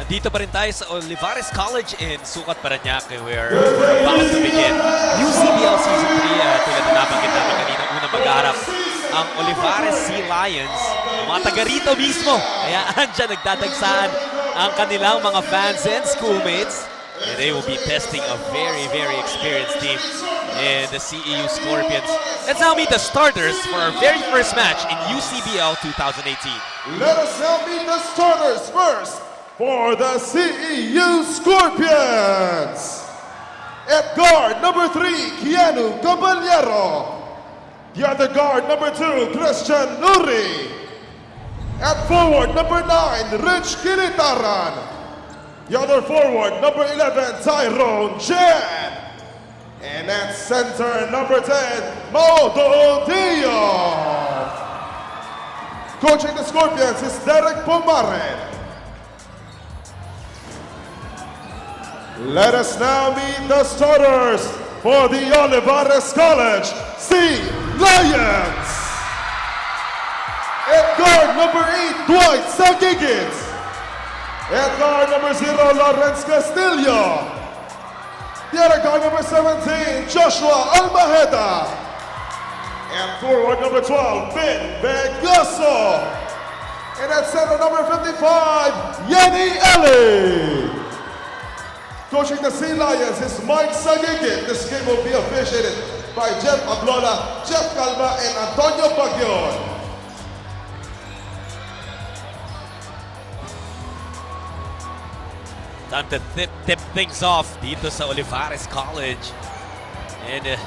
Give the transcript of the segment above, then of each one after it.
Nandito pa rin tayo sa Olivares College in Sucat, Parañaque, where we're about to begin UCBL Season 3. Tulad na nabanggit namin kanina, unang mag-aarap ang Olivares Sea Lions. Ang mga taga rito mismo. Kaya andyan nagdadagsaan ang kanilang mga fans and schoolmates. And they will be testing a very, very experienced team in the CEU Scorpions. Let's now meet the starters for our very first match in UCBL 2018. Let us now meet the starters first for the CEU Scorpions. At guard, number 3, Keanu Caballero. The other guard, number 2, Christian Nuri. At forward, number 9, Rich Kilitaran. The other forward, number 11, Tyrone Jen. And at center, number 10, Modo Diaz. Coaching the Scorpions is Derek Pomaren. Let us now meet the starters for the Olivares College Sea Lions. At guard number 8, Dwight Sagigit. At guard number 0, Lawrence Castillo. The other guard number 17, Joshua Almaheda. And forward number 12, Ben Begaso. And at center number 55, Yenny Eli. Coaching the Sea Lions is Mike Sagigit. This game will be officiated by Jeff Ablola, Jeff Calma, and Antonio Bagion. Time to tip things off dito sa Olivares College. And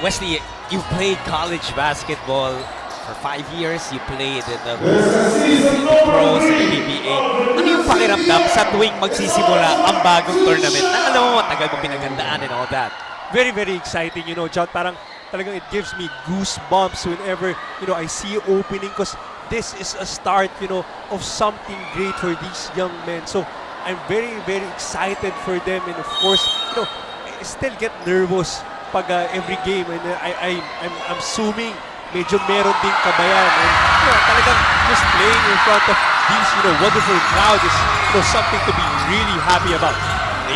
Wesley, you played college basketball for 5 years. You played in the pros and PBA. Ano yung pakiramdam sa tuwing magsisimula ang bagong tournament? Na alam mo, matagal mo pinagandaan and all that. Very, very exciting, you know, John. Parang talagang it gives me goosebumps whenever, you know, I see opening because this is a start, you know, of something great for these young men. So I'm very, very excited for them, and of course, you know, I still get nervous pag every game, and I'm assuming medyo meron ding kabayan, and you know, talagang just playing in front of these, you know, wonderful crowd is, you know, something to be really happy about.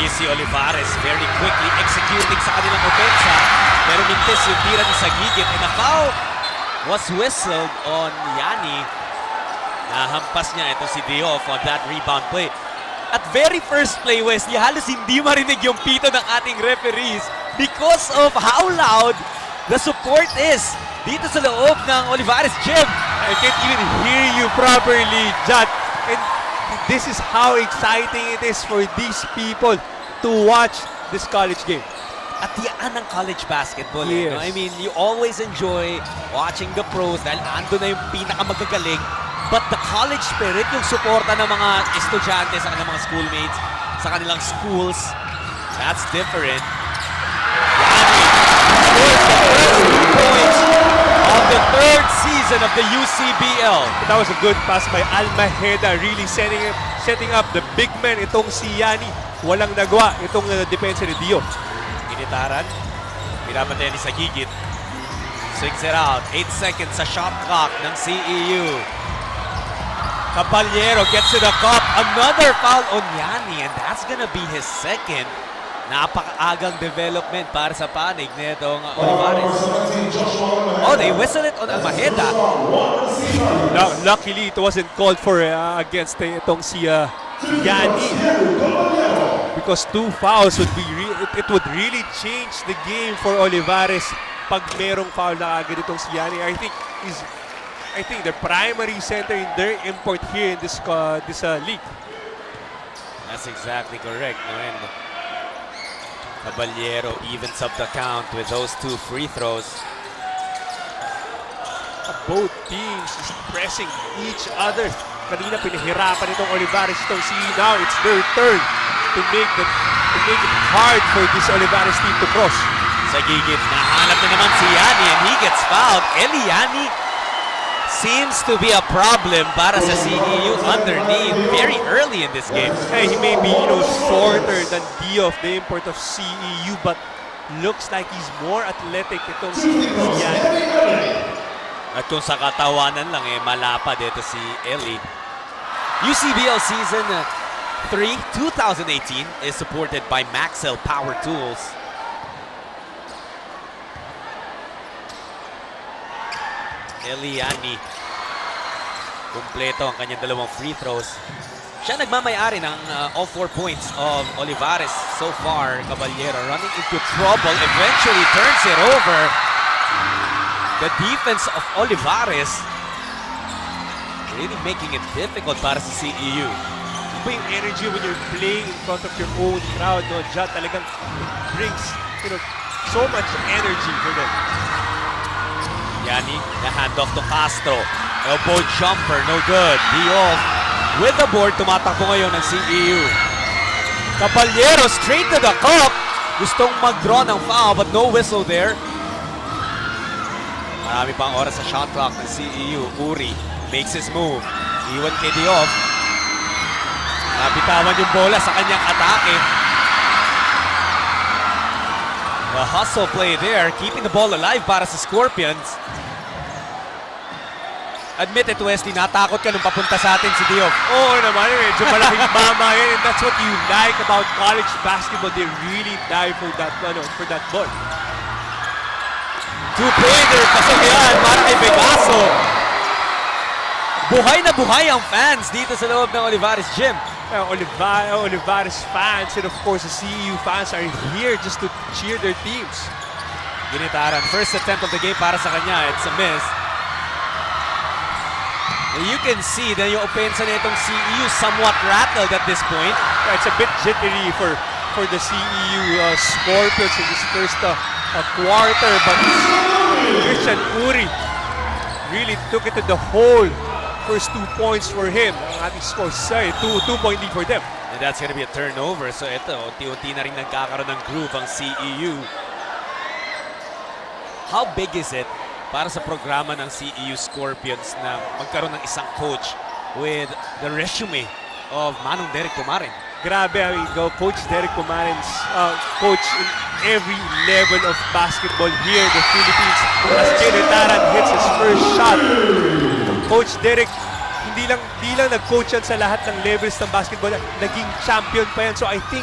Si Olivares very quickly executing sa kanilang opensa, pero mintis yung tira ni Sagigit, and a foul was whistled on Yanni. Nahampas niya ito si Dioff on that rebound play. At very first play, Wesley, halos hindi marinig yung pito ng ating referees because of how loud the support is dito sa loob ng Olivares Gym. I can't even hear you properly, John. And this is how exciting it is for these people to watch this college game. At yan ang college basketball. Yes. No? I mean, you always enjoy watching the pros dahil ando na yung pinakamagagaling. But the college spirit, yung suporta ng mga estudyante sa kanilang mga schoolmates, sa kanilang schools, that's different. Yanni scores the first 2 points of the 3rd season of the UCBL. That was a good pass by Almaheda, really setting up the big man. Itong si Yanni, walang nagawa itong depensa ni Dio. Initaran, pinapatay ni Sagigit. Swings it out, 8 seconds sa shot clock ng CEU. Caballero gets to the cup. Another foul on Yanni, and that's gonna be his second. Napakaagang development para sa panig nitong Olivares. Oh, they whistle it on Almaheda. No, luckily, it wasn't called for against itong si Yanni. Because 2 fouls would be it would really change the game for Olivares pag merong foul na agad itong si Yanni. I think the primary center in their import here in this league. That's exactly correct. No? And Caballero evens up the count with those 2 free throws. Both teams is pressing each other. Kanina pinahirapan itong Olivares itong CEU. Now it's their turn to make it hard for this Olivares team to cross. Sagigit, nahanap na naman si Yanni and he gets fouled. Yanni seems to be a problem para sa CEU underneath very early in this game. Hey, he may be, you know, shorter than Dioff, the import of CEU, but looks like he's more athletic itong si Yanni. At kung sa katawanan lang, malapad ito si Eli. UCBL season 3, 2018 is supported by Maxell Power Tools. Eliani. Kumpleto ang kanyang dalawang free throws. Siya nagmamayari ng all 4 points of Olivares so far. Caballero running into trouble, eventually turns it over. The defense of Olivares really making it difficult para sa CEU. Iba yung energy when you're playing in front of your own crowd, no? Diyan talagang it brings, so much energy for them. Yani, the handoff to Castro. Elbow jumper, no good. Diof with the board, tumatakbo ngayon ng CEU. Caballero straight to the cup. Gustong mag-draw ng foul but no whistle there. Marami pang oras sa shot clock ng CEU. Uri makes his move. Iwan kay Diof. Nabitawan yung bola sa kanyang atake. The hustle play there, keeping the ball alive para sa Scorpions. Admit it, Wesley, natakot ka nung papunta sa atin si Diof. Oo naman, medyo malaking mama yan. And that's what you like about college basketball. They really die for that ball. Two-pointer, pasok yan para kay Vegaso. Buhay na buhay ang fans dito sa loob ng Olivares Gym. Olivares fans and of course the CEU fans are here just to cheer their teams. Ginitaran, first attempt of the game para sa kanya. It's a miss. And you can see that yung opensa nitong CEU somewhat rattled at this point. Yeah, it's a bit jittery for the CEU Scorpions in this first quarter, but Christian Uri really took it to the hole. First 2 points for him. Ang ating score, 2-point lead for them. And that's gonna be a turnover. So ito, unti-unti na rin nagkakaroon ng groove ang CEU. How big is it para sa programa ng CEU Scorpions na magkaroon ng isang coach with the resume of Manong Derek Pumarin? Grabe, I mean, Coach Derek Pumarin's coach in every level of basketball here in the Philippines. As Ginitaran hits his first shot, Coach Derek, hindi lang nag-coach yan sa lahat ng levels ng basketball, naging champion pa yan. So I think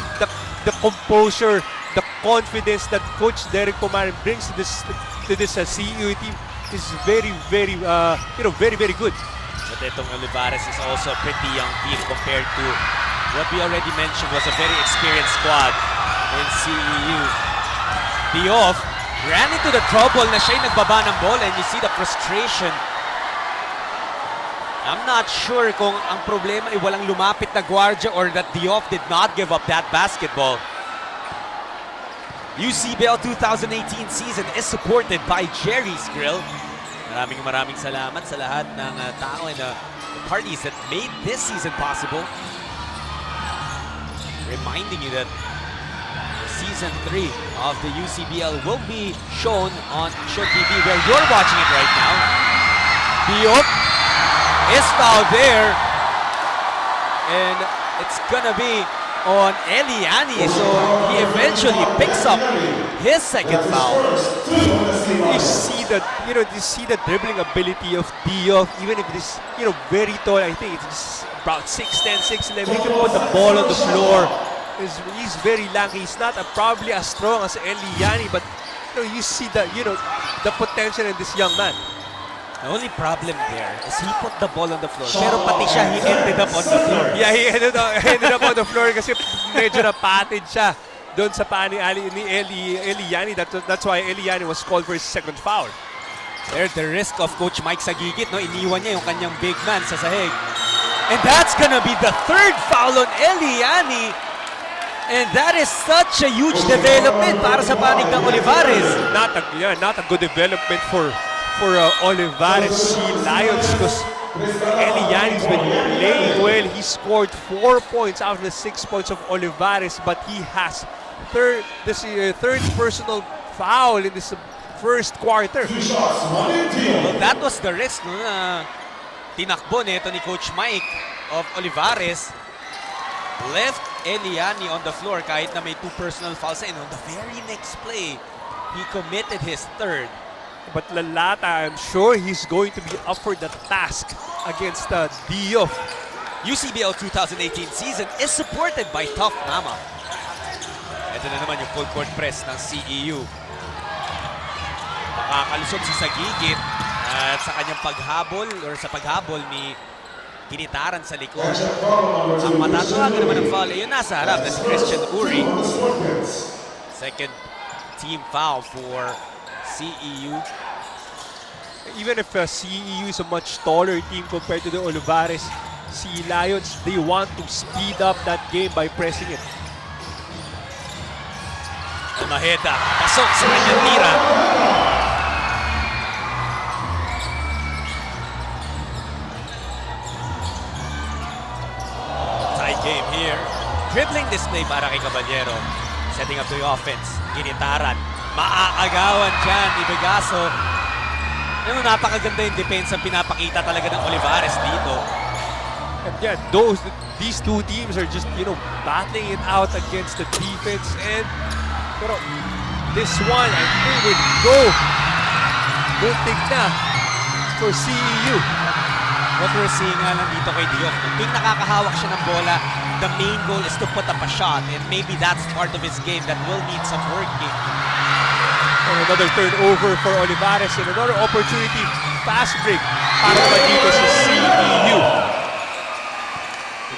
the composure, the confidence that Coach Derek Pumarin brings to this CEU team is very, very good. But itong Olivares is also a pretty young team compared to what we already mentioned was a very experienced squad in CEU. Diof ran into the trouble na siya'y nagbaba ng bola and you see the frustration. I'm not sure kung ang problema ay walang lumapit na guardia or that Diof did not give up that basketball. UCBL 2018 season is supported by Jerry's Grill. Maraming salamat sa lahat ng tao and the parties that made this season possible. Reminding you that Season 3 of the UCBL will be shown on Show TV where you're watching it right now. Diof is fouled there. And it's gonna be on Eliani. So he eventually picks up his second foul. You see the dribbling ability of Diof, even if it is, very tall. I think it's about 6'10", 6'11". He can put the ball on the floor. He's very lanky. He's not probably as strong as Eliani, but you see the potential in this young man. The only problem there is he put the ball on the floor. Pero pati siya, he ended up on the floor. Yeah, he ended up on the floor kasi medyo napatid siya doon sa paa ni Eliani. That's why Eliani was called for his second foul. There's the risk of Coach Mike Sagigit, no? Iniwan niya yung kanyang big man sa sahig. And that's gonna be the third foul on Eliani. And that is such a huge development para sa panig ng Olivares. Not a good development for Olivares Sea Lions because Eliani's been playing well. He scored 4 points out of the 6 points of Olivares, but he has third personal foul in this first quarter. Well, that was the risk na tinakbo nito ni Coach Mike of Olivares. Left Eliani on the floor kahit na may 2 personal fouls. And on the very next play, he committed his third. But Lalata, I'm sure he's going to be up for the task against Diof. UCBL 2018 season is supported by Tough Mama. Ito na naman yung full court press ng CEU. Makakalusot sa gigit at sa kanyang paghabol or sa paghabol ni Kinitaran sa likod. Ang matatawagan naman ng foul ay yun nasa harap na si Christian Uri. Second team foul for CEU. Even if CEU is a much taller team compared to the Olivares Sea Lions, they want to speed up that game by pressing it. Maheda, pasok sa kanyang tira. Tight game here. Dribbling display para kay Caballero. Setting up the offense. Kinitaran. Maaagawan dyan ni Vegaso. Yung napakaganda yung defense ang pinapakita talaga ng Olivares dito. And yeah, these two teams are just, battling it out against the defense. And pero this one, I think, would go take na for CEU. What we're seeing nga lang dito kay Diof, tuwing nakakahawak siya ng bola, the main goal is to put up a shot, and maybe that's part of his game that will need some working. And another turnover for Olivares and another opportunity, fast break para naman dito sa CEU.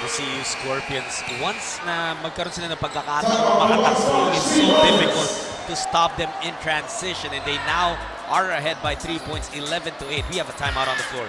The CEU Scorpions, once na magkaroon sila ng pagkakataon makatakbo, it's so difficult to stop them in transition, and they now are ahead by 3 points, 11-8. We have a timeout on the floor.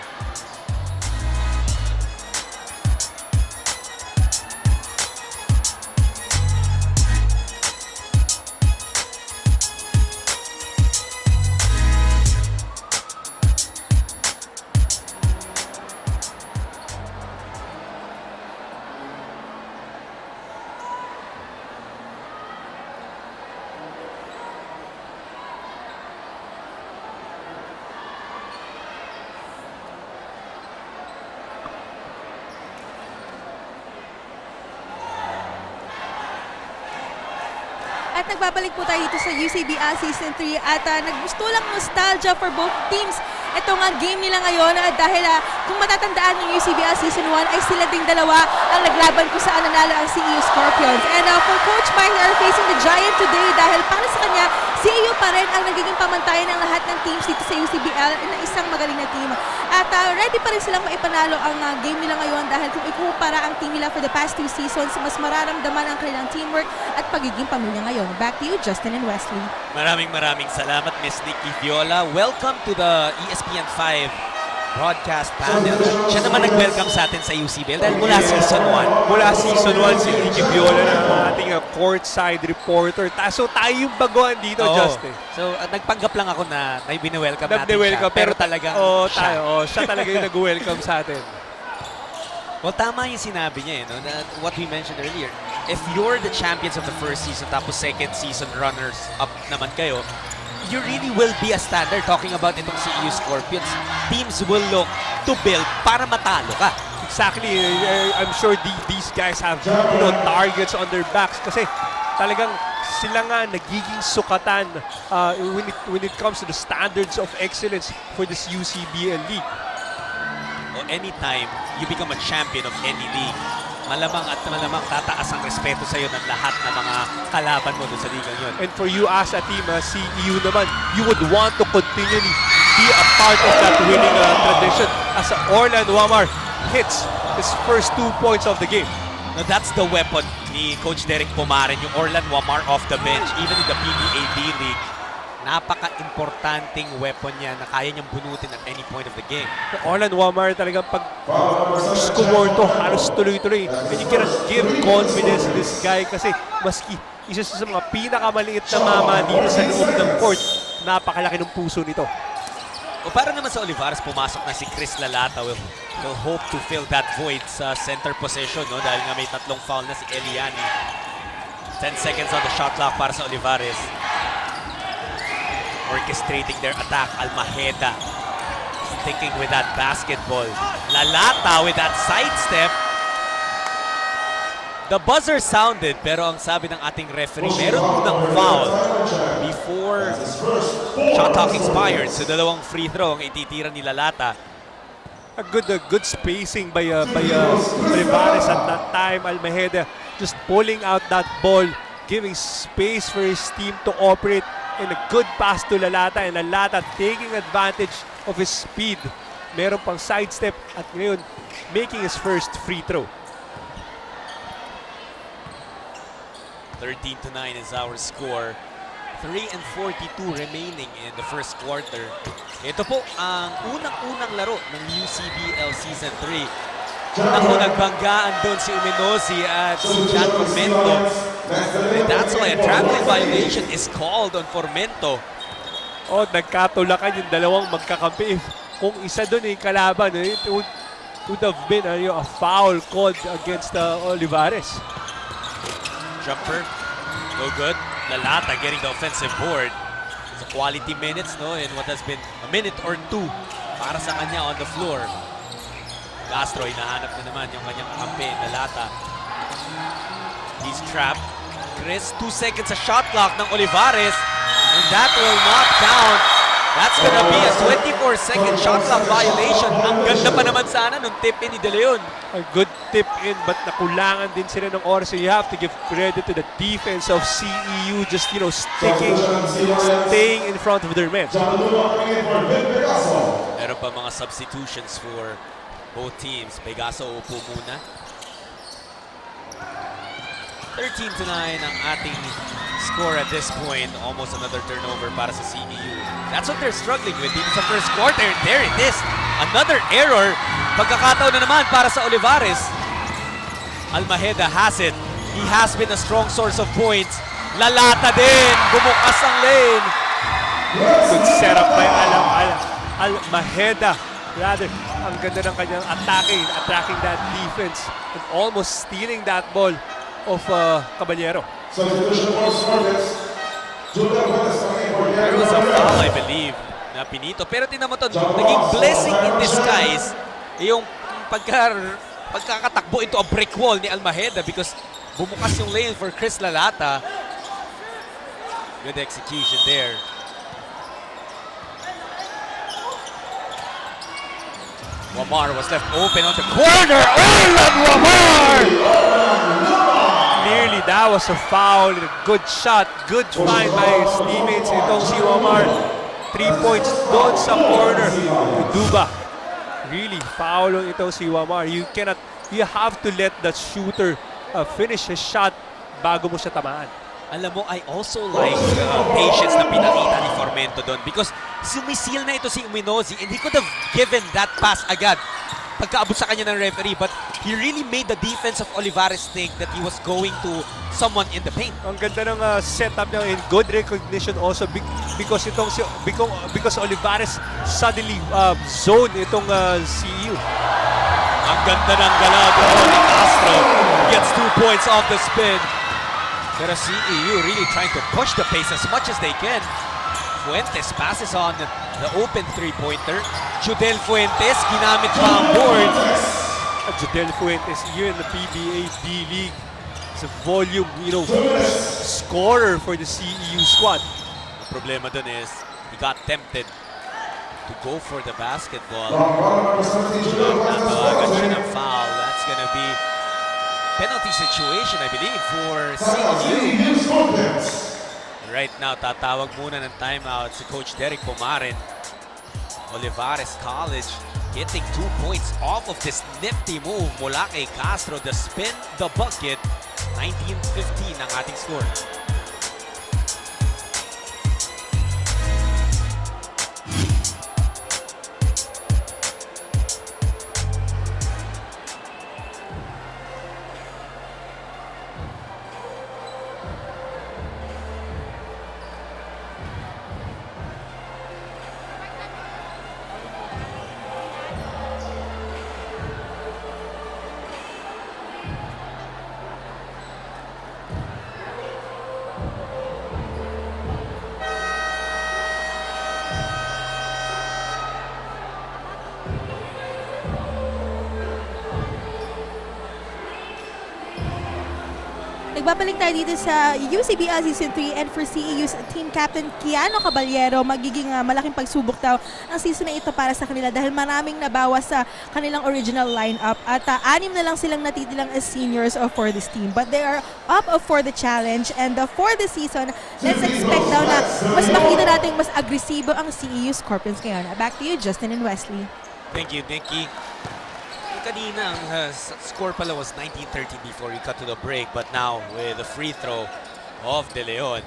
At nagbabalik po tayo dito sa UCBL Season 3 at naggusto lang nostalgia for both teams. Ito nga game nila ngayon dahil kung matatandaan yung UCBL Season 1 ay sila ding dalawa ang naglaban kung saan nanalo ang CEU Scorpions. And for Coach Mike, they are facing the Giant today dahil para sa kanya, CEU pa rin ang nagiging pamantayan ng lahat ng teams dito sa UCBL na isang magaling na team. At ready pa rin silang maipanalo ang game nila ngayon dahil kung ikumpara ang team nila for the past 2 seasons, mas mararamdaman ang kanilang teamwork at pagiging pamilya ngayon. Back to you, Justin and Wesley. Maraming salamat, Miss Nikki Viola. Welcome to the ESPN 5 broadcast panel. Siya naman nag-welcome sa atin sa UCBL dahil mula Season 1. Mula Season 1, si Nikki Viola na ating courtside reporter. So tayo yung baguhan dito, Oo. Justin. So nagpanggap lang ako na bine-welcome natin Nag-welcome, siya. Pero talagang siya talaga yung nag-welcome sa atin. Well, tama yung sinabi niya, what we mentioned earlier. If you're the champions of the first season tapos second season runners-up naman kayo, you really will be a standard talking about itong CEU Scorpions. Teams will look to build para matalo ka. Exactly. I'm sure these guys have targets on their backs kasi talagang sila nga nagiging sukatan when it comes to the standards of excellence for this UCBL league. O anytime you become a champion of any league, malamang at malamang tataas ang respeto sa'yo ng lahat ng mga kalaban mo doon sa ligang yun. And for you as a team, CEU naman, you would want to continually be a part of that winning tradition as Orlan Wamar hits his first 2 points of the game. Now that's the weapon ni Coach Derek Pumaren, yung Orlan Wamar off the bench, even in the PBA D-League. Napaka-importanting weapon niya na kaya niyang bunutin at any point of the game. Orlan Wamar talagang pag score to, halos tuloy-tuloy. And you cannot give confidence to this guy kasi maski isa sa mga pinakamaliit na mama dito sa loob ng court, napakalaki ng puso nito. O para naman sa Olivares, pumasok na si Chris Lalata. We'll hope to fill that void sa center position, dahil nga may 3 foul na si Eliani. 10 seconds on the shot clock para sa Olivares. Orchestrating their attack, Almaheda. Sticking with that basketball. Lalata with that sidestep. The buzzer sounded, pero ang sabi ng ating referee, meron munang foul before shot clock expired. So 2 free throw ang ititira ni Lalata. a good spacing by Olivares at that time. Almejeda just pulling out that ball, giving space for his team to operate, and a good pass to Lalata, and Lalata taking advantage of his speed. Meron pang sidestep at ngayon making his first free throw. 13-9 is our score. 3:42 remaining in the first quarter. Ito po ang unang-unang laro ng UCBL Season 3. Naku, nagbanggaan doon si Uminosi at si Jan Formento. And that's why a traveling violation is called on Formento. Oh, nagkatulakan yung dalawang magkakampi. Kung isa doon yung kalaban, it would have been a foul called against Olivares. Jumper, no good. Lalata getting the offensive board. It's a quality minutes, no? In what has been a minute or two para sa kanya on the floor. Castro, hinahanap na naman yung kanyang kakampi, Lalata. He's trapped. Chris, 2 seconds sa shot clock ng Olivares. And that will not count. That's gonna be a 24-second shot clock violation. Ang ganda pa naman sana nung tip in ni De Leon. A good tip in, but nakulangan din sila ng oras. So you have to give credit to the defense of CEU, just staying in front of their men. Meron pa mga substitutions for both teams. Pegaso upo muna. 13-9 ang ating score at this point. Almost another turnover para sa CEU. That's what they're struggling with dito sa first quarter. There it is. Another error. Pagkakataon na naman para sa Olivares. Almejeda has it. He has been a strong source of points. Lalata din. Bumukas ang lane. Good setup by Almejeda. Rather, ang ganda ng kanyang attacking that defense and almost stealing that ball of Caballero. There was a foul, I believe, na pinito. Pero tingnan mo to, naging blessing in disguise yung pagkakatakbo into a brick wall ni Almejeda because bumukas yung lane for Chris Lalata. Good execution there. Wamar was left open on the corner. Orlan Wamar! Clearly, that was a foul. A good shot. Good find by his teammates. Itong si Wamar. 3 points doon sa corner. Duba. Really, foul itong si Wamar. You have to let the shooter finish his shot bago mo siya tamaan. Alam mo, I also like patience na pinakita ni Formento doon because sumisil na ito si Uminosi and he could have given that pass agad pagkaabot sa kanya ng referee, but he really made the defense of Olivares think that he was going to someone in the paint. Ang ganda ng setup niya and good recognition also because Olivares suddenly zone itong CEU. Ang ganda ng galaw doon ni Castro. Gets 2 points off the spin. Pero CEU really trying to push the pace as much as they can. Fuentes passes on the open three-pointer. Judel Fuentes, ginamit pa ang board. Judel Fuentes here in the PBA D-League is a volume, scorer for the CEU squad. The problema dun is he got tempted to go for the basketball. Natawagan siya ng foul. That's gonna be penalty situation, I believe, for CEU. Right now, tatawag muna ng timeout si Coach Derek Pomarin. Olivares College getting 2 points off of this nifty move mula kay Castro. The spin, the bucket. 19-15 ang ating score. Nagbabalik tayo dito sa UCBL Season 3 and for CEU's team captain Keanu Caballero, magiging malaking pagsubok daw ang season na ito para sa kanila dahil maraming nabawas sa kanilang original lineup at 6 na lang silang natitilang as seniors for this team. But they are up for the challenge and for the season, let's expect daw na mas makita natin mas agresibo ang CEU Scorpions ngayon. Back to you, Justin and Wesley. Thank you, Nikki. Kanina, ang score pala was 19-30 before we cut to the break. But now, with the free throw of De Leon,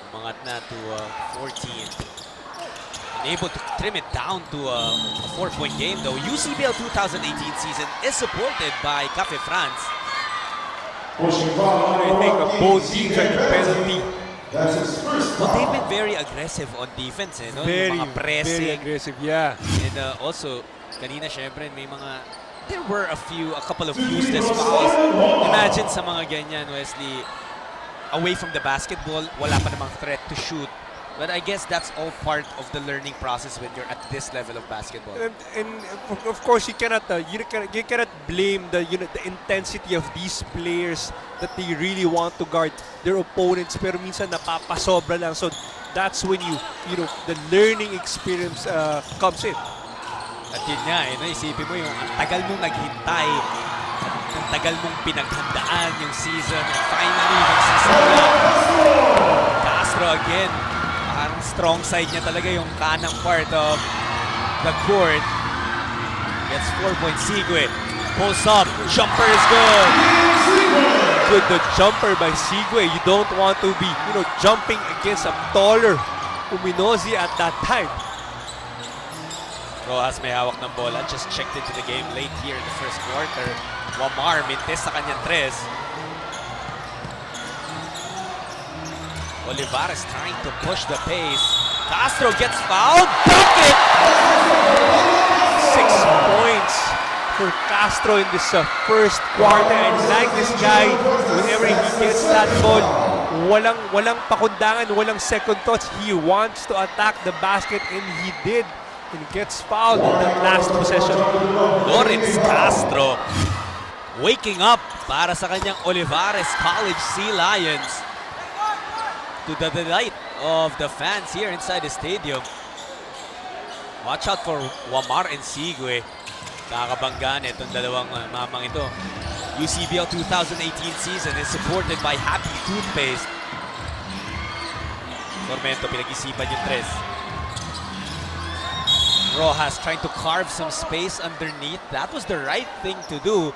umangat na to 14. And able to trim it down to a 4-point game, though. UCBL 2018 season is supported by Cafe France. I think both teams are in the penalty. Well, they've been very aggressive on defense, no? Very, Yung mga pressing. very aggressive, yeah. And also, kanina syempre may there were a couple of useless fouls. Imagine sa mga ganyan, Wesley, away from the basketball, wala pa namang threat to shoot. But I guess that's all part of the learning process when you're at this level of basketball. And of course, you cannot blame the the intensity of these players that they really want to guard their opponents, pero minsan napapasobra lang. So that's when the learning experience comes in. At yun nga, isipin mo yung ang tagal mong naghintay, ang tagal mong pinaghandaan yung season, and finally, magsisimula. Castro again, parang strong side niya talaga yung kanang part of the court. Gets 4-point Sigue. Pulls up, jumper is good. Good the jumper by Sigue. You don't want to be, jumping against a taller Uminozi at that time. Rojas may hawak ng bola, just checked into the game late here in the first quarter. Wamar, mintes sa kanyang tres. Olivares trying to push the pace. Castro gets fouled, dunk it! 6 points for Castro in this first quarter. And like this guy, whenever he gets that ball, walang pakundangan, walang second thoughts. He wants to attack the basket and he did. And gets fouled in that last possession. Lawrence Castro waking up para sa kanyang Olivares College Sea Lions. To the delight of the fans here inside the stadium. Watch out for Wamar and Sigue. Kakabanggaan itong dalawang mamang ito. UCBL 2018 season is supported by Happy Toothpaste. Tormento, pinag-isipan yung tres. Rojas trying to carve some space underneath. That was the right thing to do.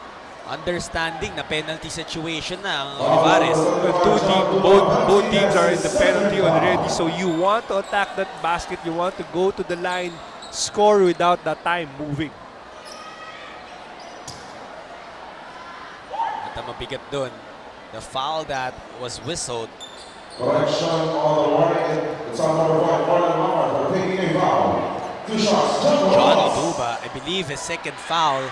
Understanding na penalty situation na ang Olivares. Both teams are in the penalty already. So you want to attack that basket. You want to go to the line, score without that time moving. At ang mabigat dun, the foul that was whistled. Correction on the warning. It's on number 5, Marlon Lamar for taking a foul. 2 shots. John Oduba, I believe his second foul.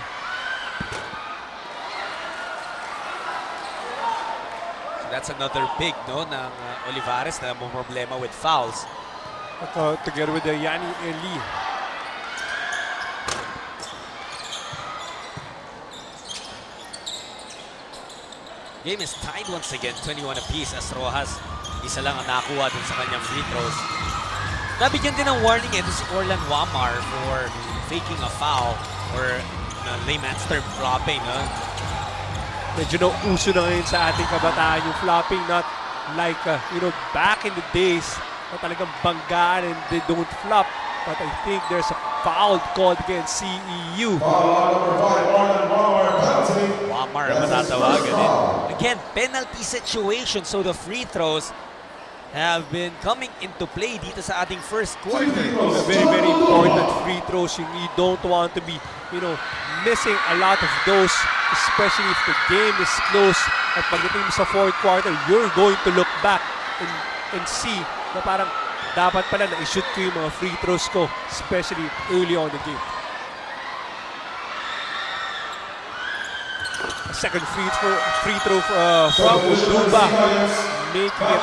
So that's another big, ng Olivares na may problema with fouls. Together with the Yanni Eli. Game is tied once again, 21 apiece as Rojas isa lang ang nakuha dun sa kanyang free throws. Nabigyan din ng warning si Orlan Wamar for faking a foul or layman's term flopping. Medyo nauso na ngayon sa ating kabataan yung flopping, not like back in the days na talagang banggaan and they don't flop. But I think there's a foul called against CEU. Wamar ang matatawagan. Again, penalty situation, so the free throws have been coming into play dito sa ating first quarter. Very, very important free throws. You don't want to be, missing a lot of those, especially if the game is close. At pagdating sa fourth quarter, you're going to look back and see na parang dapat pala na i-shoot ko yung mga free throws ko, especially early on in the game. A second free throw from Uduba, making it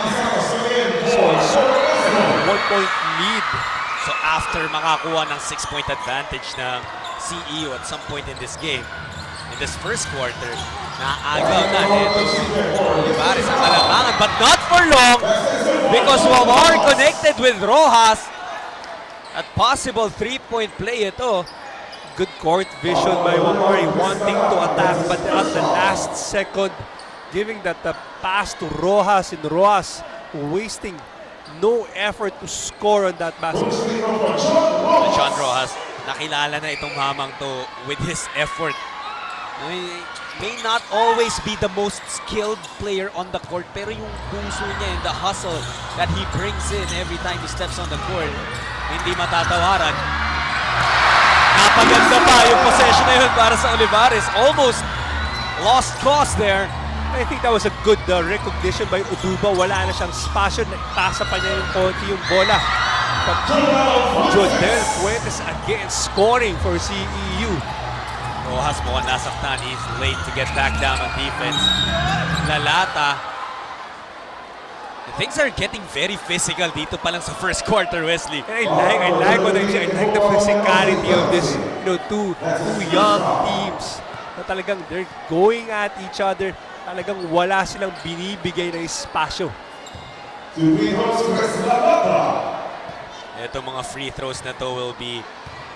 so a 1-point lead. So after makakuha ng 6-point advantage ng CEU at some point in this game, in this first quarter, Naagaw na itong Olivares ang kalamangan, but not for long because Wawar connected with Rojas. At possible 3-point play ito. Good court vision by Wamari, wanting to attack, but at the last second, giving that the pass to Rojas, and Rojas wasting no effort to score on that basket. John Rojas, nakilala na itong mamang to with his effort. May not always be the most skilled player on the court, pero yung puso niya and the hustle that he brings in every time he steps on the court, hindi matatawaran. Napaganda pa yung possession na yun para sa Olivares. Almost lost cause there. I think that was a good recognition by Uduba. Wala na siyang spasyo, naipasa pa niya yung konti yung bola. But Jodel Fuentes again scoring for CEU. Rojas mukhang nasaktan. He's late to get back down on defense. Lalata. Things are getting very physical dito pa lang sa first quarter, Wesley. And I like what I'm saying. I like the physicality of this, two young teams. Na talagang they're going at each other. Talagang wala silang binibigay na espasyo. Ito mga free throws na to will be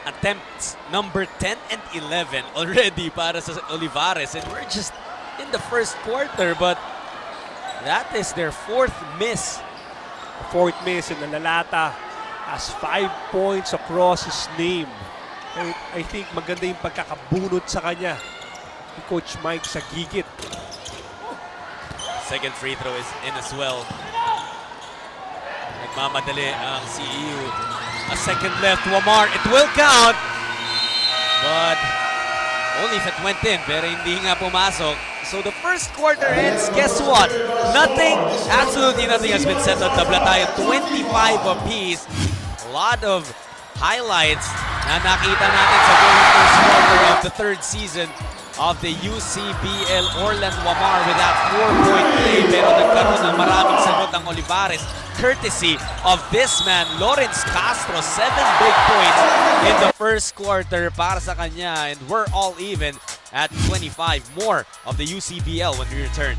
attempts number 10 and 11 already para sa Olivares. And we're just in the first quarter, but that is their fourth miss. Fourth miss, and Lalata has 5 points across his name. And I think maganda yung pagkakabunot sa kanya ni Coach Mike sa gigit. Second free throw is in as well. Nagmamadali ang CEU. A second left, Wamar. It will count. But only if it went in, pero hindi nga pumasok. So the first quarter ends, guess what? Nothing, absolutely nothing has been said on tabla tayo. 25 apiece. A lot of highlights na nakita natin sa very first quarter of the third season of the UCBL. Orlan Wamar with that 4-point play, pero nagkaroon ng maraming sagot ang Olivares courtesy of this man, Lawrence Castro. 7 big points in the first quarter para sa kanya, and we're all even at 25. More of the UCBL when we return.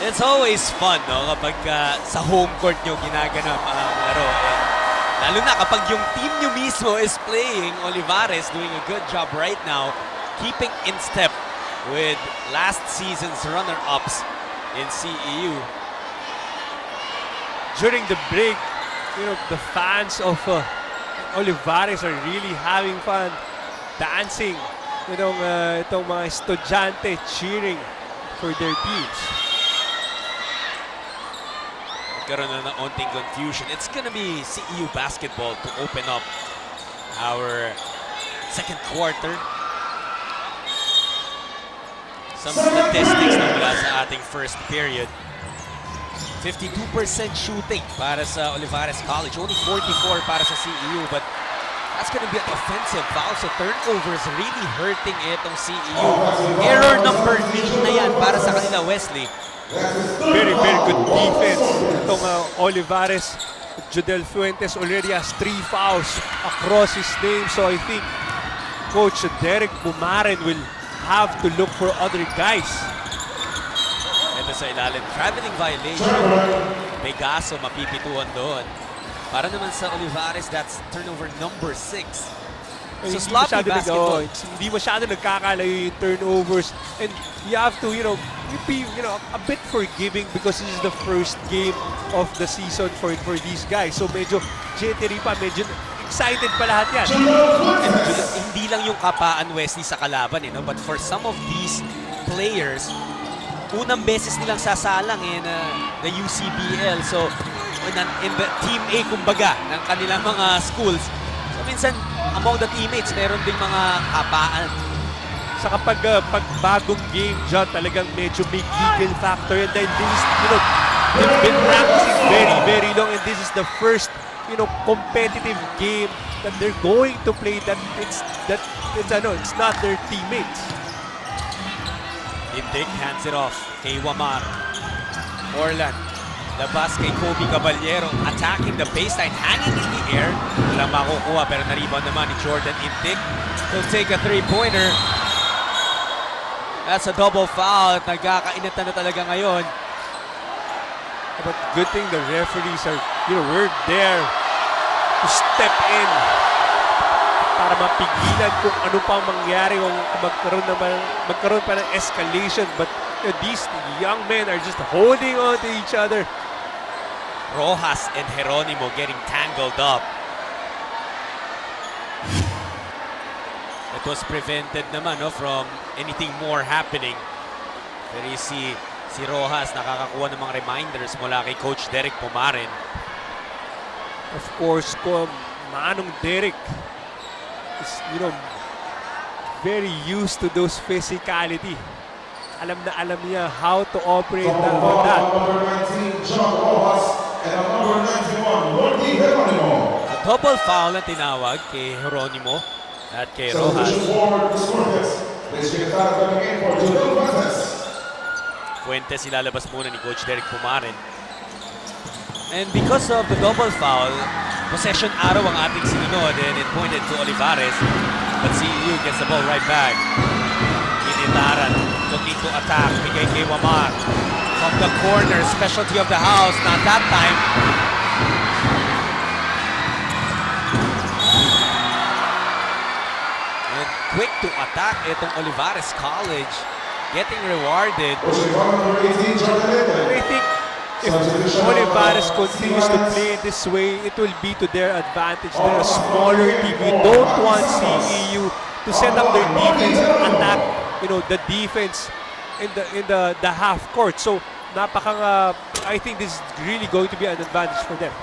It's always fun, no, kapag sa home court nyo ginaganap ang laro. And lalo na kapag yung team nyo mismo is playing. Olivares doing a good job right now, keeping in step with last season's runner-ups in CEU. During the break, the fans of Olivares are really having fun dancing. Itong mga estudyante cheering for their teams. Karoon na ng onting confusion. It's gonna be CEU basketball to open up our second quarter. Some statistics na mula sa ating first period. 52% shooting para sa Olivares College. Only 44 para sa CEU, but that's gonna be an offensive foul. So turnovers really hurting itong CEU. Error number 8 na yan para sa kanila, Wesley. Very, very good defense. Itong Olivares, Jodel Fuentes already has 3 fouls across his name. So I think Coach Derek Bumaren will have to look for other guys. Ito sa ilalim, traveling violation. May gaso, mapipituan doon. Para naman sa Olivares, that's turnover number 6. So sloppy basketball. Hindi masyado nagkakalayo yung turnovers. And you have to, be, a bit forgiving because this is the first game of the season for these guys. So medyo jittery pa, medyo excited pa lahat yan. And hindi lang yung kapaan, Wesley, sa kalaban, but for some of these players, unang beses nilang sasalang in the UCBL. So, in the Team A, kumbaga, ng kanilang mga schools. So, minsan, among the teammates, meron ding mga kapaan. Sa kapag bagong game dyan, talagang medyo may giggle factor. And then this is, they've been practicing very, very long. And this is the first, competitive game that they're going to play it's not their teammates. Indik hands it off kay Wamar. Orlan, labas kay Kobe Caballero, attacking the baseline, hanging in the air. Walang makukuha, pero na-rebound naman ni Jordan Indik. He'll take a three-pointer. That's a double foul at nagkakainitan na talaga ngayon. But good thing the referees are, we're there to step in para mapigilan kung ano pang mangyari kung magkaroon pa ng escalation. But these young men are just holding on to each other. Rojas and Jeronimo getting tangled up. It was prevented naman from anything more happening. Pero you see, si Rojas nakakakuha ng mga reminders mula kay Coach Derek Pumarin. Of course, Manong Derek is, very used to those physicality. Alam na alam niya how to operate on that. Number 19, John Rojas, and number 91, Lordy Jeronimo. A double foul na tinawag kay Jeronimo at kay Rojas. Fuentes ilalabas muna ni Coach Derek Pumarin. And because of the double foul, possession arrow ang ating sinunod and it pointed to Olivares. But CEU gets the ball right back. Initaran, looking to attack, bigay kay Wamar. From the corner, specialty of the house, not that time. And quick to attack itong Olivares College. Getting rewarded. I think if Olivares continues to play this way, it will be to their advantage. They're a smaller team. You don't want CEU to set up their defense and attack, the defense in the half court. So, I think this is really going to be an advantage for them.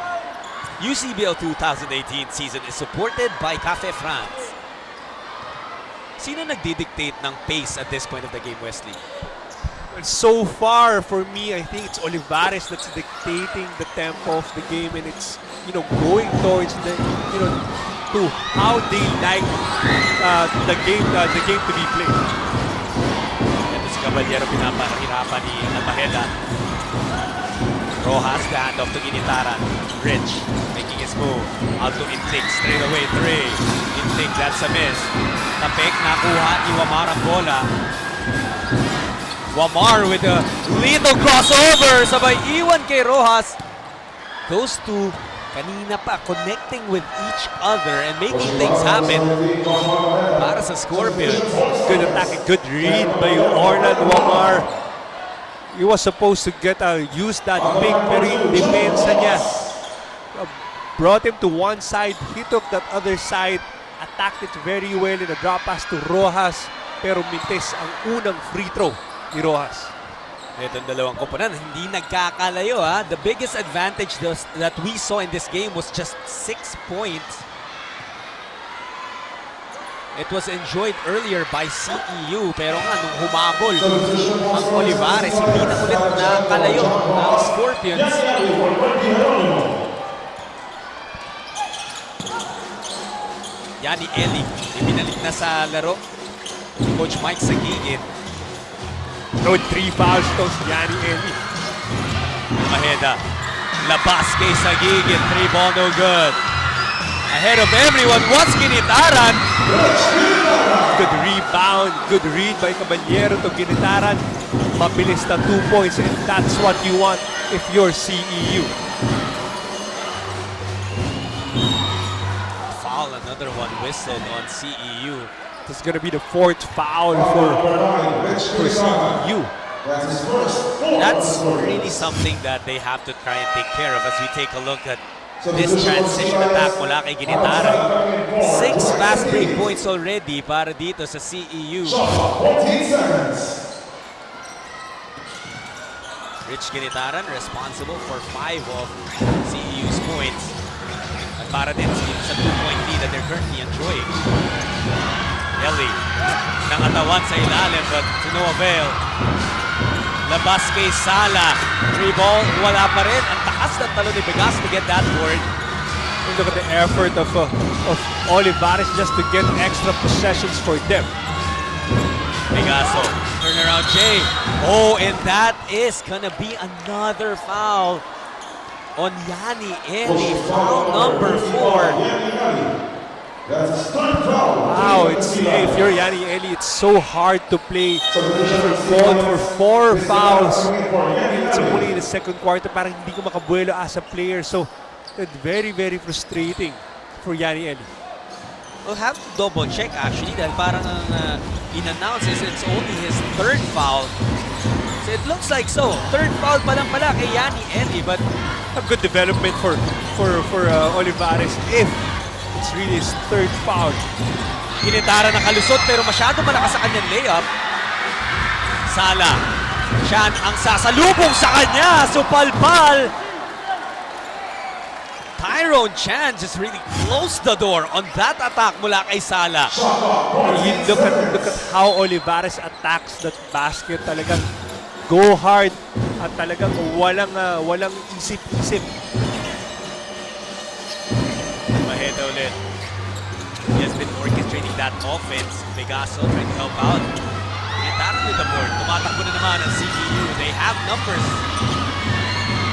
UCBL 2018 season is supported by Cafe France. Sino nagdidictate ng pace at this point of the game, Wesley? So far, for me, I think it's Olivares that's dictating the tempo of the game, and it's going towards to how they like the game to be played. Ito si Caballero, pinapahirapan ni Almaheda. Rojas, the handoff to Ginitaran. Rich making his move. Out to Intik, straight away, three. Intik, that's a miss. Tapek, nakuha ni Wamar ang bola. Wamar with a lethal crossover. Sabay iwan kay Rojas. Those two, kanina pa, connecting with each other and making things happen para sa Scorpions. Good attack, good read by Orlan Wamar. He was supposed to use that pick, pero yung depensa niya brought him to one side. He took that other side, attacked it very well in a drop pass to Rojas, pero mintes ang unang free throw ni Rojas. Itong dalawang koponan, hindi nagkakalayo. The biggest advantage that we saw in this game was just 6 points. It was enjoyed earlier by CEU, pero nga nung humabol ang Olivares, hindi na ulit nakalayo ang Scorpions. Yani Eli, ibinalik na sa laro ni Coach Mike Sagigin. No, 3 fouls to si Yani Eli. Maheda, labas kay Sagigin, 3-ball no good. Ahead of everyone, what's Ginitaran? Good rebound, good read by Caballero to Ginitaran. Mabilis na 2 points, and that's what you want if you're CEU. Foul at Another one whistled on CEU. This is gonna be the 4th foul for CEU. That's really something that they have to try and take care of as we take a look at this transition attack mula kay Ginitaran. 6 fast break points already para dito sa CEU. 14 seconds. Rich Ginitaran responsible for 5 of CEU's points. At para din sa 2-point lead that they're currently enjoying. Ellie, nangatawan sa ilalim but to no avail. Labas kay Sala. 3 ball, wala pa rin. Ang taas ng talo ni Vegas to get that board. Look at the effort of Olivares just to get extra possessions for them. Vegaso, turnaround Jay. Oh, and that is gonna be another foul on Yanni Eli. Foul number 4. That's a start foul. Wow, if you're Yanni Eli, it's so hard to play. You're called for 4 fouls. It's only in the second quarter, parang hindi ko makabuelo as a player. So, it's very, very frustrating for Yanni Eli. We'll have to double check actually dahil parang ang in-announce is it's only his 3rd foul. So it looks like so. 3rd foul pa lang pala kay Yanni Eli, but A good development for Olivares if it's really his 3rd foul. Ginitaran nakalusot pero masyado malakas sa kanyang layup. Sala. Siya ang sasalubong sa kanya. Supalpal. Tyrone Chan just really closed the door on that attack mula kay Sala. Look at how Olivares attacks that basket. Talagang go hard at talagang walang isip-isip. Maheda ulit. He has been orchestrating that offense. Vegaso trying to help out. Ginitaran with the board. Tumatakbo na naman ang CEU. They have numbers.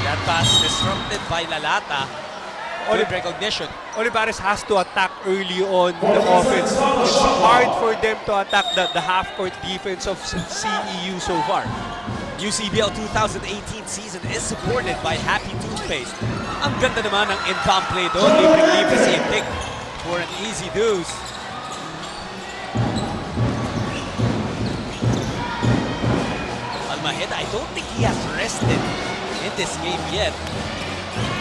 That pass disrupted by Lalata. Good recognition. Olivares has to attack early on the offense. It's hard for them to attack the half-court defense of CEU so far. UCBL 2018 season is supported by Happy Toothpaste. Ang ganda naman ng in-pump play doon. Libre-libre si Intik for an easy deuce. Almaheda, I don't think he has rested in this game yet.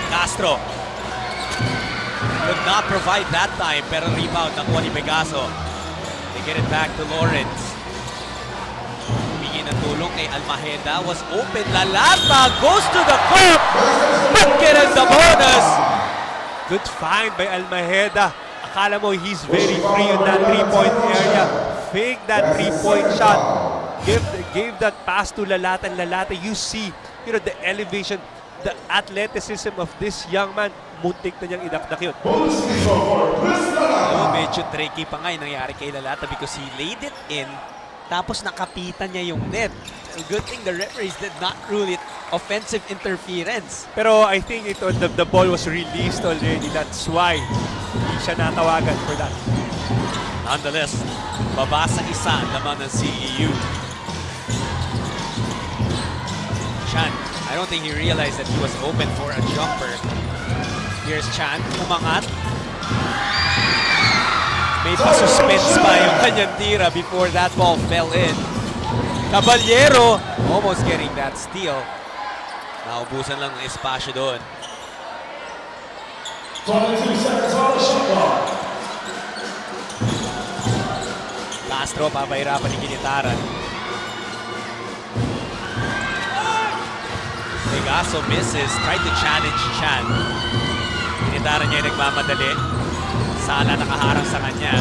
Castro could not provide that time, pero rebound nakuha ni Vegaso. They get it back to Lawrence. Humingi ng tulong kay Almaheda, was open. Lalata goes to the cup. Bucket and the bonus. Good find by Almaheda. Akala mo he's very free on that 3-point area. Fake that 3-point shot. Gave that pass to Lalata. And Lalata, you see, the elevation, the athleticism of this young man. Muntik na niyang idakdak yun. Medyo tricky pa nga yung nangyari kay Lalata because he laid it in tapos nakapitan niya yung net. Good thing the referees did not rule it offensive interference. Pero I think the ball was released already. That's why hindi siya natawagan for that. Nonetheless, baba sa isa naman ng CEU. Chan, I don't think he realized that he was open for a jumper. Here's Chan, umangat. May pa-suspense pa yung kanyang tira before that ball fell in. Caballero almost getting that steal. Naubusan lang ng espasyo doon. 22 seconds on the shot clock. Castro, papahirapan ni Ginitaran. Vegaso misses, tried to challenge Chan. Ginitaran niya yung nagmamadali. Sala nakaharang sa kanya.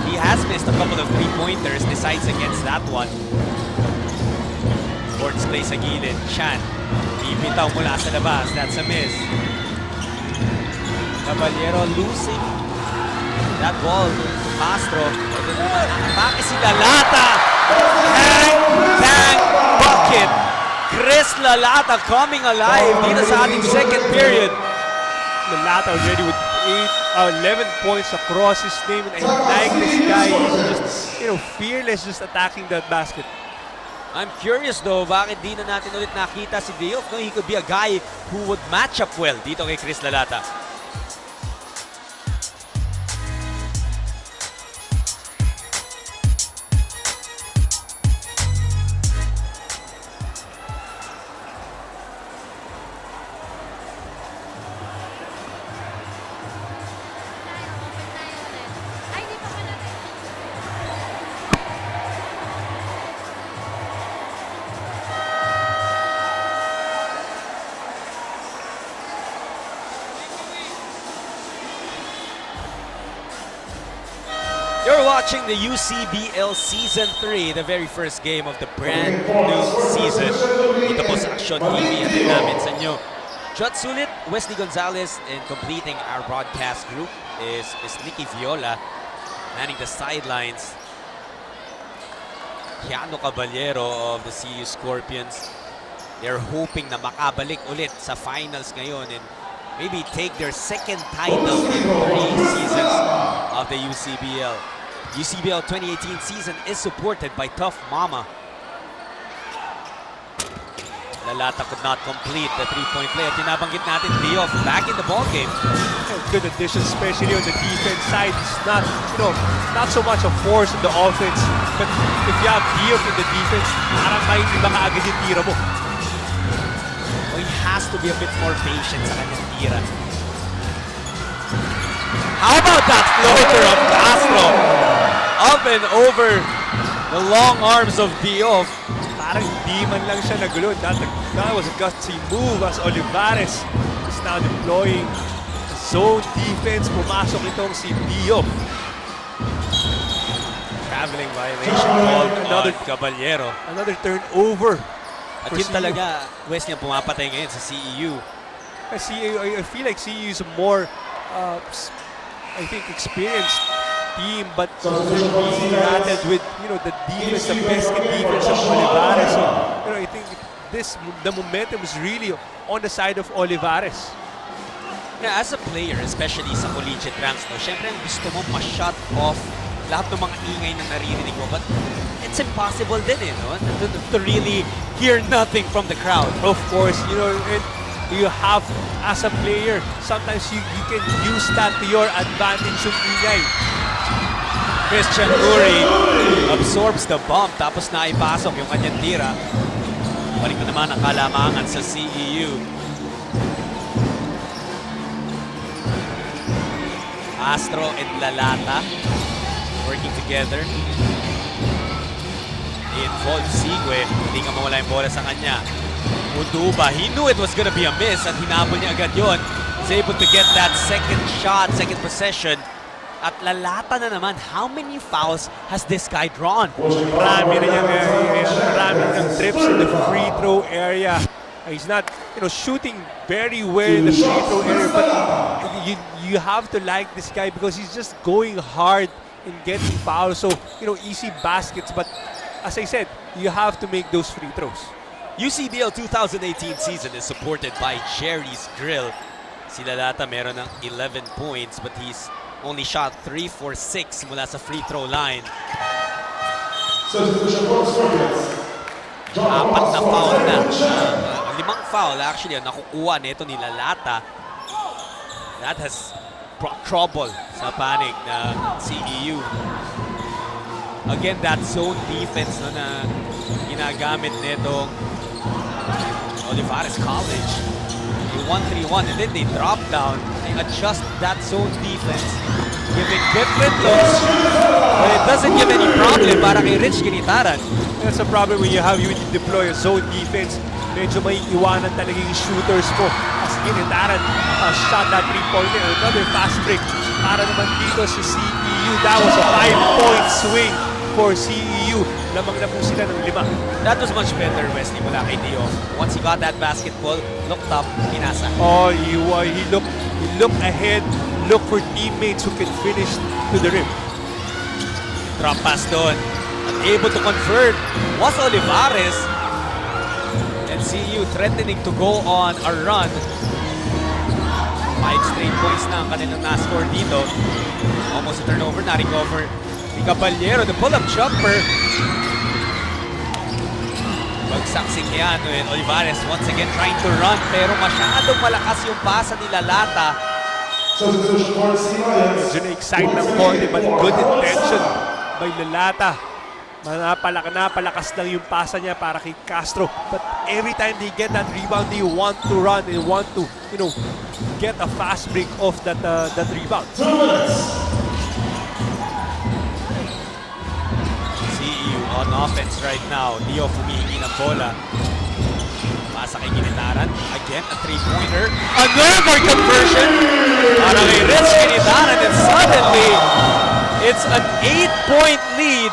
He has missed a couple of 3-pointers, decides against that one. Sports play sa gilid. Chan, bibitaw mula sa labas. That's a miss. Caballero losing that ball to Castro. Ito naman ang atake si Lalata. Hang, bang, bucket. Chris Lalata coming alive dito sa ating second period. Lalata already with 11 points across his name, and I like this guy. He's just, fearless, just attacking that basket. I'm curious though, bakit di na natin ulit nakita si Diouf? No, he could be a guy who would match up well dito kay Chris Lalata. You're watching the UCBL Season 3, the very first game of the brand new season. Dito po sa Action TV, hatid namin sa inyo. Jot Sulit, Wesley Gonzalez, and completing our broadcast group is Nikki Viola, manning the sidelines. Keanu Caballero of the CEU Scorpions. They're hoping na makabalik ulit sa finals ngayon and maybe take their second title in 3 seasons of the UCBL. UCBL 2018 season is supported by Tough Mama. Lalata could not complete the 3-point play. At tinabanggit natin, Dioff back in the ballgame. Good addition, especially on the defense side. It's not, not so much a force in the offense, but if you have Dioff in the defense, parang may iba ka agad yung tira mo. He has to be a bit more patient sa kanyang tira. How about that floater of Castro? Up and over the long arms of Dioff. Parang hindi man lang siya nagulo. That was a gutsy move as Olivares is now deploying zone defense. Pumasok itong si Dioff. Traveling violation called on Caballero. Another turnover. At yun talaga, Wesley ang pumapatay ngayon sa CEU. I feel like CEU is a more, I think, experienced team, but they're being rattled with, the defense, the best defense of Olivares. So, I think the momentum is really on the side of Olivares. Yeah, as a player, especially sa collegiate ranks, syempre gusto mo ma-shut off lahat ng mga ingay na naririnig mo, but it's impossible din to really hear nothing from the crowd. Of course, and you have, as a player, sometimes you can use that to your advantage yung ingay. Christian Uri absorbs the bump tapos naipasok yung kanyang tira. Balik na naman ang kalamangan sa CEU. Astro and Lalata working together. Involved Sigwe, hindi nga mawala yung bola sa kanya. Muduba, he knew it was gonna be a miss at hinabol niya agad yun. He's able to get that second shot, second possession. At Lalata na naman, how many fouls has this guy drawn? Marami ng trips in the free throw area. He's not, shooting very well in the free throw area, but you have to like this guy because he's just going hard in getting fouls. So, easy baskets, but as I said, you have to make those free throws. UCBL 2018 season is supported by Jerry's Grill. Si Lalata meron ng 11 points, but he's only shot 3 for 6 mula sa free throw line. Apat na foul na. 5 foul actually ang nakukuha nito ni Lalata. That has brought trouble sa panig na CEU. Again, that zone defense na ginagamit nitong Olivares College. They 1-3-1 and then they drop down. They adjust that zone defense, giving different looks, but it doesn't give any problem para kay Rich Ginitaran. That's a problem when you deploy a zone defense. Medyo may iwanan talaga yung shooters mo. As Ginitaran shot that 3-pointer, another fast break para naman dito sa CEU. That was a 5-point swing for CEU. Lamang na po sila ng 5. That was much better, Wesley, mula kay Dioff. Once he got that basketball, looked up, pinasa. Oh, he looked ahead, looked for teammates who can finish to the rim. Drop pass doon. Unable to convert was Olivares. And CEU threatening to go on a run. 5 straight points na ang kanilang na-score dito. Almost a turnover, na-recover ni Caballero, the pull-up jumper. Bagsak si Keanu and Olivares once again trying to run pero masyadong malakas yung pasa ni Lalata. Medyo na-excite ng konti but good intention by Lalata. Napalakas lang yung pasa niya para kay Castro. But every time they get that rebound, they want to run. They want to, get a fast break off that rebound. CEU on offense right now. Dioff humihingi ng bola. Pasa kay Ginitaran. Again, a 3-pointer. Another conversion para kay Rich Ginitaran. And suddenly, It's an 8-point lead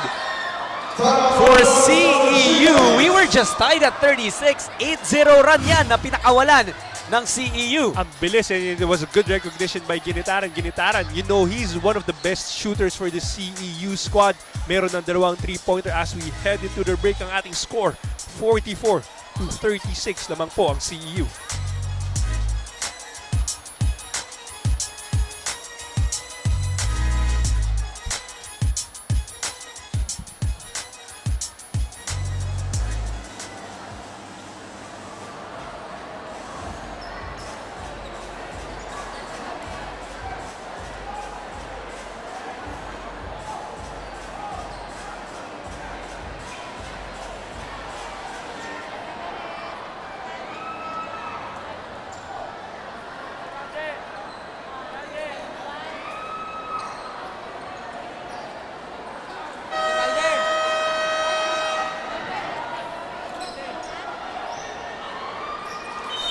for CEU. We were just tied at 36. 8-0 run yan na pinakawalan ng CEU. Ang bilis, and it was a good recognition by Ginitaran. Ginitaran, you know, he's one of the best shooters for the CEU squad. Meron ng 2 3-pointer as we head into the break. Ang ating score, 44-36 lamang po ang CEU.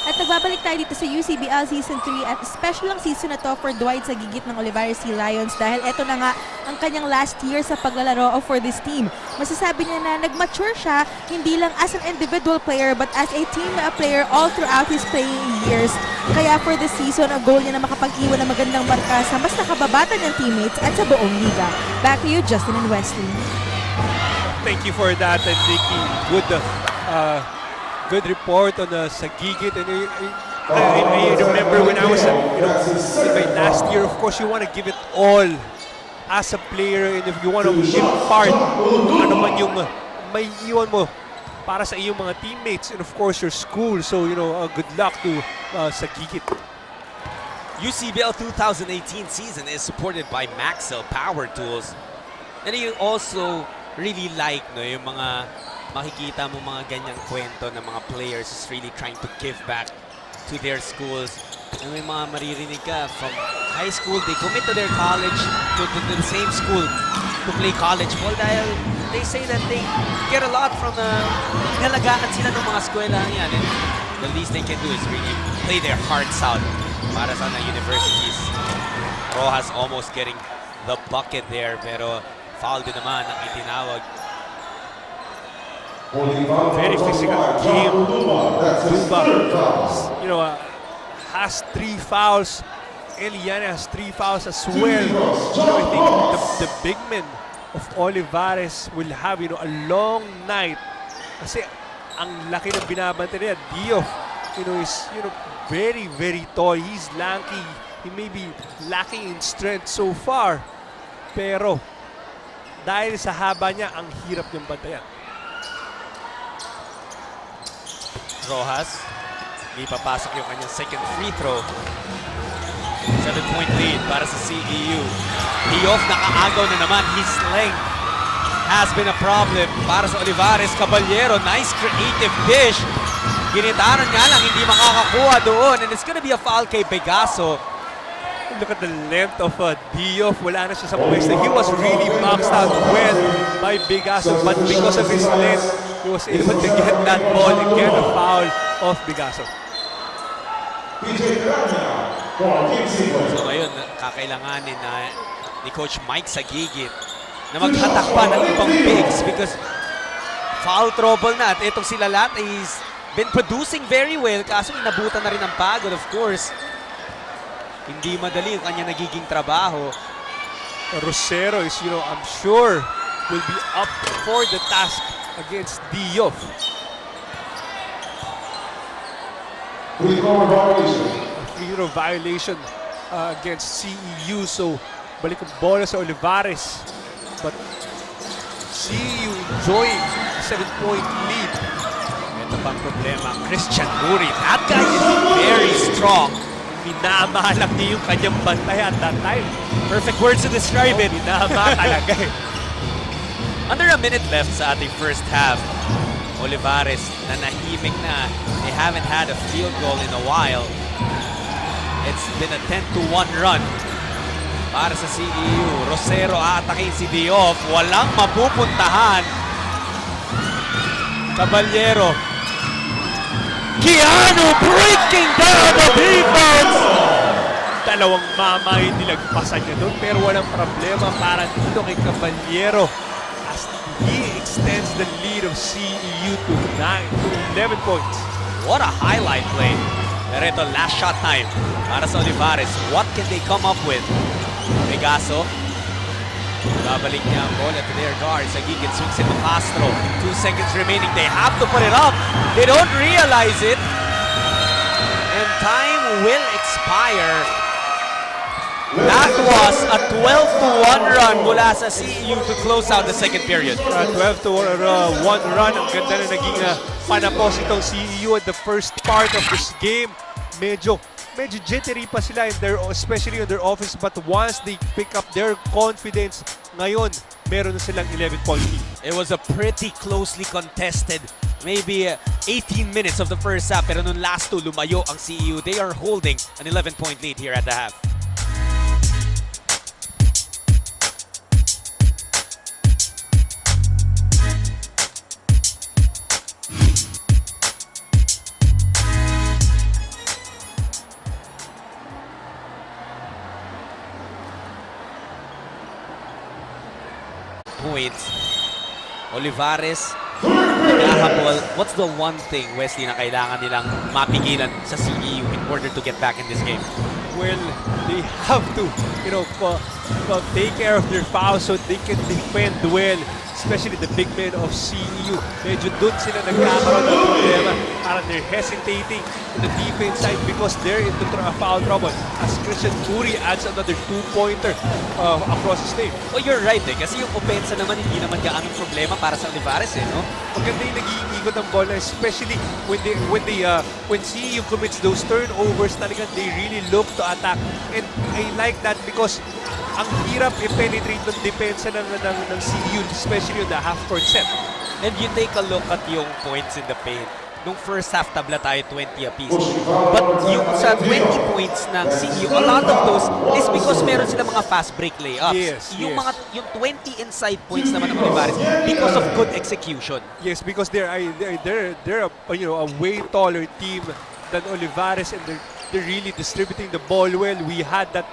At nagbabalik tayo dito sa UCBL Season 3 at special ang season na to for Dwight sa gigit ng Olivares Sea Lions dahil eto na nga ang kanyang last year sa paglalaro for this team. Masasabi niya na nag-mature siya hindi lang as an individual player but as a team player all throughout his playing years. Kaya for this season, ang goal niya na makapag-iwan ng magandang marka sa mas nakababata niyang teammates at sa buong liga. Back to you, Justin and Wesley. Thank you for that, and Ricky. Good report on sa gigit. And I remember when I was in my last year, of course, you want to give it all as a player, and if you want to impart ano man yung may iwan mo para sa iyong mga teammates and of course your school. So, good luck to sa gigit. UCBL 2018 season is supported by Maxell Power Tools. And you also really like yung mga makikita mo mga ganyang kwento ng mga players is really trying to give back to their schools. And may mga maririnig ka from high school, they commit to their college, to the same school to play college ball dahil they say that they get a lot from inalagaan sila ng mga eskwelahan yan. And the least they can do is really play their hearts out para sa universities. Rojas almost getting the bucket there pero foul din naman ang itinawag. Very physical game. Duba, has 3 fouls. Eliana has 3 fouls as well. I think the big men of Olivares will have a long night. Kasi ang laki ng binabante niya. Diof, is very, very tall. He's lanky. He may be lacking in strength so far. Pero dahil sa haba niya, ang hirap niyang bantayan. Rojas, hindi papasok yung kanyang second free throw. 7-point lead para sa CEU. Diof nakaagaw na naman. His length has been a problem para sa Olivares. Caballero, nice creative dish. Ginitaran nga lang, hindi makakakuha doon. And it's gonna be a foul kay Pegaso. Look at the length of Diof. Wala na siya sa pwesto. He was really boxed out well by Pegaso, but because of his length, he was able to get that ball and get a foul of Pegaso. So ngayon, kakailanganin ni Coach Mike Sagigit na maghatak pa ng ibang bigs because foul trouble na. At itong sila lahat is been producing very well kaso inabutan na rin ang pagod, of course. Hindi madali yung kanya nagiging trabaho. Rosero is, I'm sure will be up for the task against Diof. Free throw violation against CEU. So, balik ang bola sa Olivares. But CEU enjoying a 7-point lead. Ito pang problema. Christian Muri. That guy is very strong. Minamahalak niya yung kanyang bantay at that time. Perfect words to describe it. Minama talaga eh. Under a minute left sa ating first half. Olivares nanahimik na. They haven't had a field goal in a while. It's been a 10-1 run para sa CEU. Rosero aatakin si Diof. Walang mapupuntahan. Caballero. Keanu breaking down the defense. dalawang mama yung nilagpasan niya doon, pero walang problema para dito kay Caballero as he extends the lead of CEU to 11 points. What a highlight play. Pero ito, last shot time para sa Olivares. What can they come up with? Regaso. Babalik niya ang ball at their guard. Sagigit swings into Castro. 2 seconds remaining. They have to put it up. They don't realize it. And time will expire. That was a 12-1 run mula sa CEU to close out the second period. 12-1 run. Ang ganda na naging panapos itong CEU at the first part of this game. Medyo jittery pa sila in their, especially on their offense, but once they pick up their confidence, ngayon meron na silang 11-point lead. It was a pretty closely contested, maybe 18 minutes of the first half, pero nung last two, lumayo ang CEU. They are holding an 11-point lead here at the half. Points. Olivares, naghahabol. What's the one thing, Wesley, na kailangan nilang mapigilan sa CEU in order to get back in this game? Well, they have to, take care of their fouls so they can defend well, especially the big men of CEU. Medyo doon sila nagkakaroon ng problema. Parang they're hesitating in the defense side because they're into foul trouble. As Christian Uri adds another 2-pointer across his name. Oh, you're right eh. Kasi yung opensa naman, hindi naman gaanong problema para sa Olivares eh, no? Maganda yung nag-iikot ang bola, especially when CEU commits those turnovers, talagang they really look to attack. And I like that because ang hirap i-penetrate ng depensa ng CEU, especially on the half-court set. And you take a look at yung points in the paint. Nung first half, tabla tayo 20 apiece. But yung sa 20 points ng CEU, a lot of those is because meron sila mga fast break layups. Yes, yung yes. yung 20 inside points naman ng Olivares because of good execution. Yes, because they're a way taller team than Olivares, and they're really distributing the ball well. We had that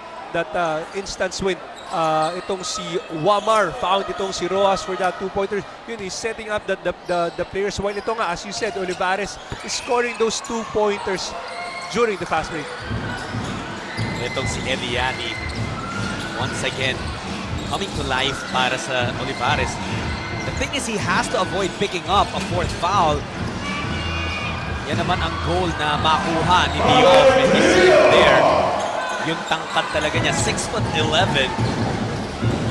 instance when itong si Wamar found itong si Rojas for that 2-pointer. Yun is setting up the players. While ito nga, as you said, Olivares is scoring those 2-pointers during the fast break. Itong si Eliani, once again, coming to life para sa Olivares. The thing is, he has to avoid picking up a fourth foul. Yan naman ang goal na makuha ni Diof, and he's there. Yung tangkad talaga niya, 6'11".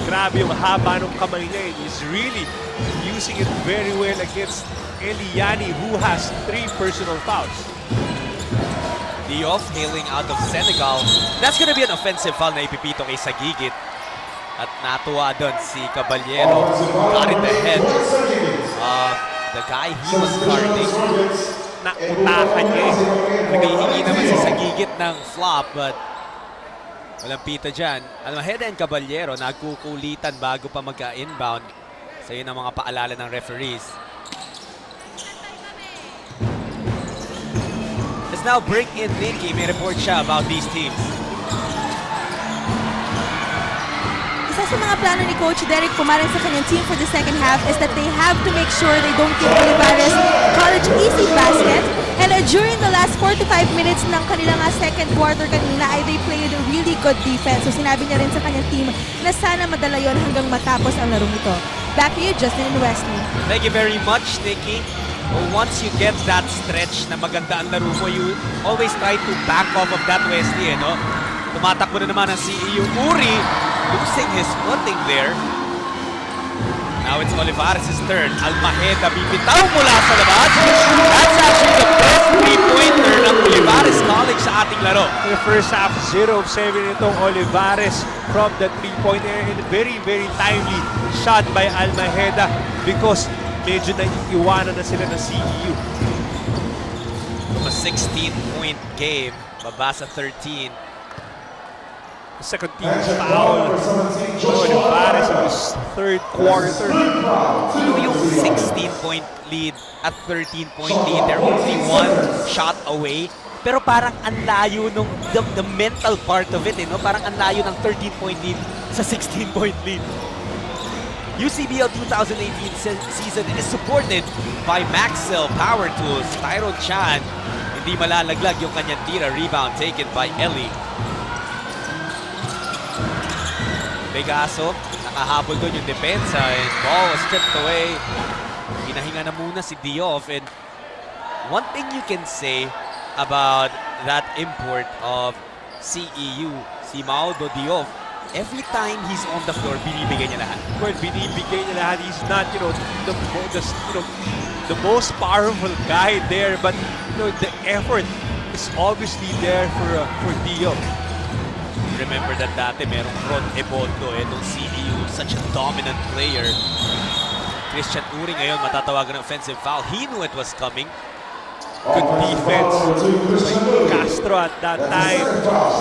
Grabe yung haba ng kamay niya. He's really using it very well against Eliani, who has 3 personal fouls. Diof hailing out of Senegal. That's gonna be an offensive foul na ipipito kay Sagigit. At natuwa doon si Caballero. Got in the head of the guy he was guarding. Nautakan niya eh. Naghihingi naman si Sagigit ng flop, but walang pita dyan. Almaheda and Caballero nagkukulitan bago pa magka-inbound. So yun ang mga paalala ng referees. Let's now bring in Nikki. May report siya about these teams. Isa sa mga plano ni Coach Derek Pumaran sa kanyang team for the second half is that they have to make sure they don't give Olivares college easy basket. And during the last 4 to 5 minutes ng kanilang second quarter kanina ay they played a really good defense. So sinabi niya rin sa kanyang team na sana madala yon hanggang matapos ang larong ito. Back to you, Justin and Wesley. Thank you very much, Nikki. Well, once you get that stretch na maganda ang laro mo, you always try to back off of that, Wesley, no? Tumatakbo na naman ang CEU. Uri losing his footing there. Now it's Olivares' turn. Almaheda bibitaw mula sa labas. That's actually the best three-pointer ng Olivares College sa ating laro. In the first half, 0 of 7 itong Olivares from the 3-point area, and very, very timely shot by Almaheda because medyo naiiwanan na sila ng CEU. From a 16-point game, baba sa 13. Second team foul for Olivares in his third quarter. Yung 16-point lead at 13-point lead, they're only 1 shot away Pero parang ang layo nung the mental part of it, no? Parang ang layo ng 13-point lead sa 16-point lead. UCBL 2018 season is supported by Maxell Power Tools. Tyron Chan, hindi malalaglag yung kanyang tira. Rebound taken by Ellie. Pegaso, nakahabol doon yung depensa and ball was stripped away. Hinahinga na muna si Diouf, and one thing you can say about that import of CEU, si Maudo Diouf, every time he's on the floor, binibigay niya lahat. Well, binibigay niya lahat. He's not, the most powerful guy there, but the effort is obviously there for Diouf. Remember that dati merong Ron Ebondo, nung CEU, such a dominant player. Christian Uri ngayon matatawagan ng offensive foul. He knew it was coming. Good defense by Castro at that time,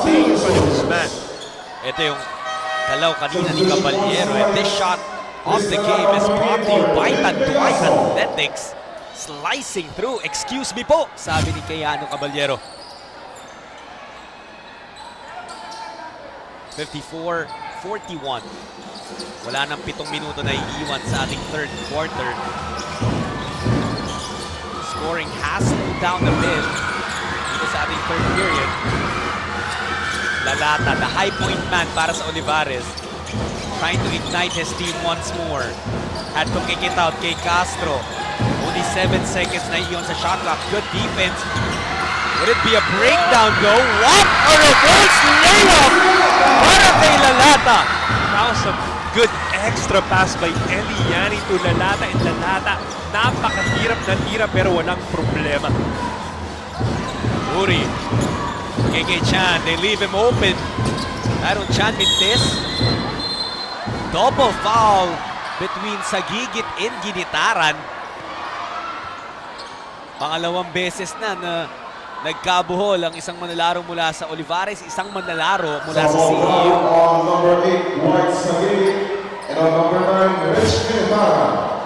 staying in front of his man. Ito yung kalaw kanina ni Caballero, and this shot of the game is brought to you by Tanduay Athletics. Slicing through, excuse me po, sabi ni Keanu Caballero. 54-41. Wala nang 7 minuto na iiwan sa ating third quarter. Scoring has slowed down a bit dito sa ating third period. Lalata, the high point man para sa Olivares, trying to ignite his team once more. Had to kick it out kay Castro. Only 7 seconds na iyon sa shot clock. Good defense. Would it be a breakdown though? What a reverse layup para kay Lalata. That was a good extra pass by Eliani to Lalata, and Lalata, napakahirap na tira pero walang problema. Uri, KK Chan, they leave him open. Tyron Chan Mintes. Double foul between Sagigit and Ginitaran. Pangalawang beses na nagkabuhol ang isang manlalaro mula sa Olivares, isang manlalaro mula sa CEU. On number 8, White Sagig, and on number 9, Rich Ginitaran.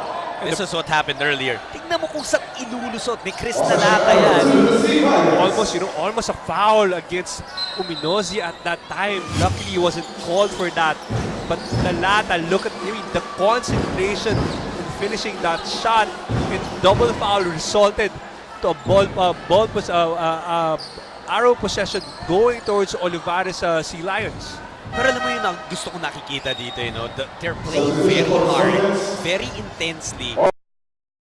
This is what happened earlier. Tingnan mo kung saan ilulusot ni Chris Lalata yan. Almost a foul against Uminozi at that time. Luckily, he wasn't called for that. But Lalata, look at the concentration in finishing that shot, and double foul resulted to a arrow possession going towards Olivares Sea Lions. Pero alam mo yun, gusto ko nakikita dito, they're playing very hard, very intensely.